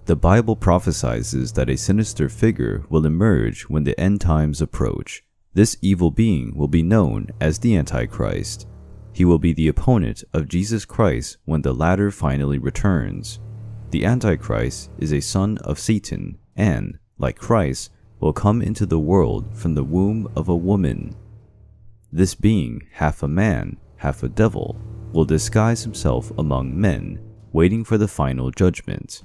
The Bible prophesies that a sinister figure will emerge when the end times approach. This evil being will be known as the Antichrist. He will be the opponent of Jesus Christ when the latter finally returns. The Antichrist is a son of Satan and, like Christ, will come into the world from the womb of a woman. This being, half a man, half a devil, will disguise himself among men, waiting for the final judgment.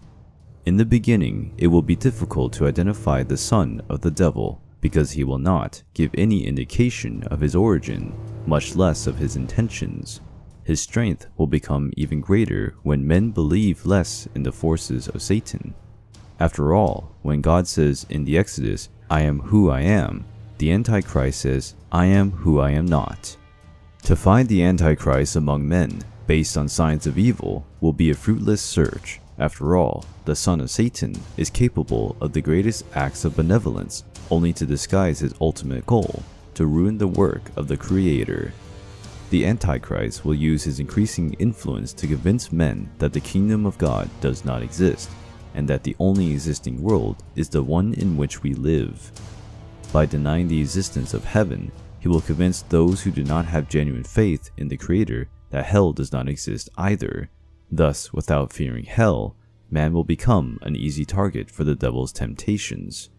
In the beginning, it will be difficult to identify the son of the devil, because he will not give any indication of his origin, much less of his intentions. His strength will become even greater when men believe less in the forces of Satan. After all, when God says in the Exodus, "I am who I am," the Antichrist says, "I am who I am not." To find the Antichrist among men, based on signs of evil, will be a fruitless search. After all, the son of Satan is capable of the greatest acts of benevolence, only to disguise his ultimate goal, to ruin the work of the Creator. The Antichrist will use his increasing influence to convince men that the kingdom of God does not exist, and that the only existing world is the one in which we live. By denying the existence of heaven, he will convince those who do not have genuine faith in the Creator that hell does not exist either. Thus, without fearing hell, man will become an easy target for the devil's temptations.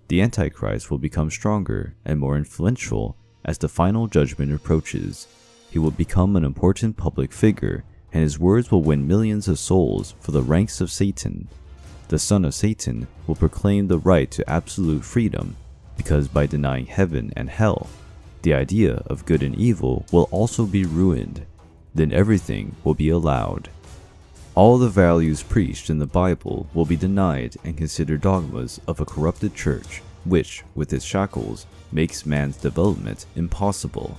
The Antichrist will become stronger and more influential as the final judgment approaches. He will become an important public figure, and his words will win millions of souls for the ranks of Satan. The son of Satan will proclaim the right to absolute freedom, because by denying heaven and hell, the idea of good and evil will also be ruined. Then everything will be allowed. All the values preached in the Bible will be denied and considered dogmas of a corrupted church, which, with its shackles, makes man's development impossible.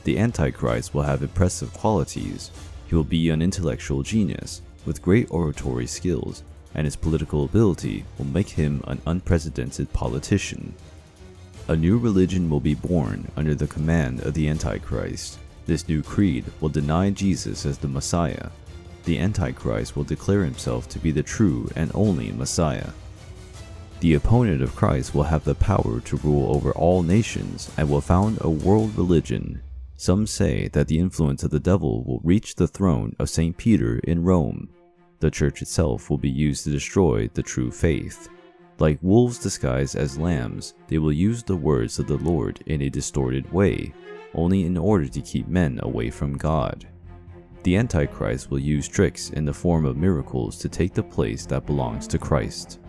The Antichrist will have impressive qualities. He will be an intellectual genius, with great oratory skills, and his political ability will make him an unprecedented politician. A new religion will be born under the command of the Antichrist. This new creed will deny Jesus as the Messiah. The Antichrist will declare himself to be the true and only Messiah. The opponent of Christ will have the power to rule over all nations and will found a world religion. Some say that the influence of the devil will reach the throne of St. Peter in Rome. The church itself will be used to destroy the true faith. Like wolves disguised as lambs, they will use the words of the Lord in a distorted way, only in order to keep men away from God. The Antichrist will use tricks in the form of miracles to take the place that belongs to Christ.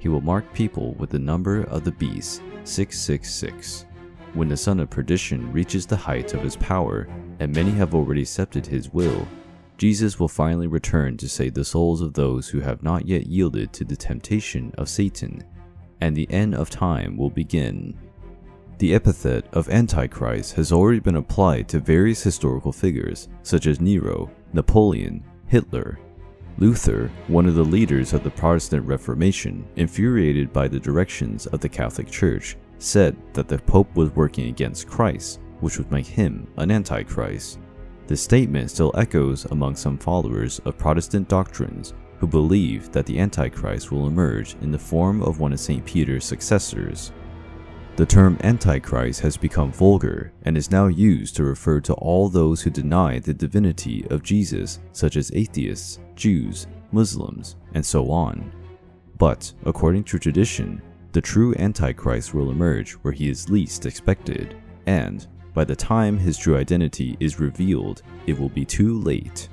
He will mark people with the number of the beast, 666. When the son of perdition reaches the height of his power, and many have already accepted his will, Jesus will finally return to save the souls of those who have not yet yielded to the temptation of Satan, and the end of time will begin. The epithet of Antichrist has already been applied to various historical figures, such as Nero, Napoleon, Hitler. Luther, one of the leaders of the Protestant Reformation, infuriated by the directions of the Catholic Church, said that the Pope was working against Christ, which would make him an Antichrist. This statement still echoes among some followers of Protestant doctrines who believe that the Antichrist will emerge in the form of one of St. Peter's successors. The term Antichrist has become vulgar and is now used to refer to all those who deny the divinity of Jesus, such as atheists, Jews, Muslims, and so on. But, according to tradition, the true Antichrist will emerge where he is least expected, and by the time his true identity is revealed, it will be too late.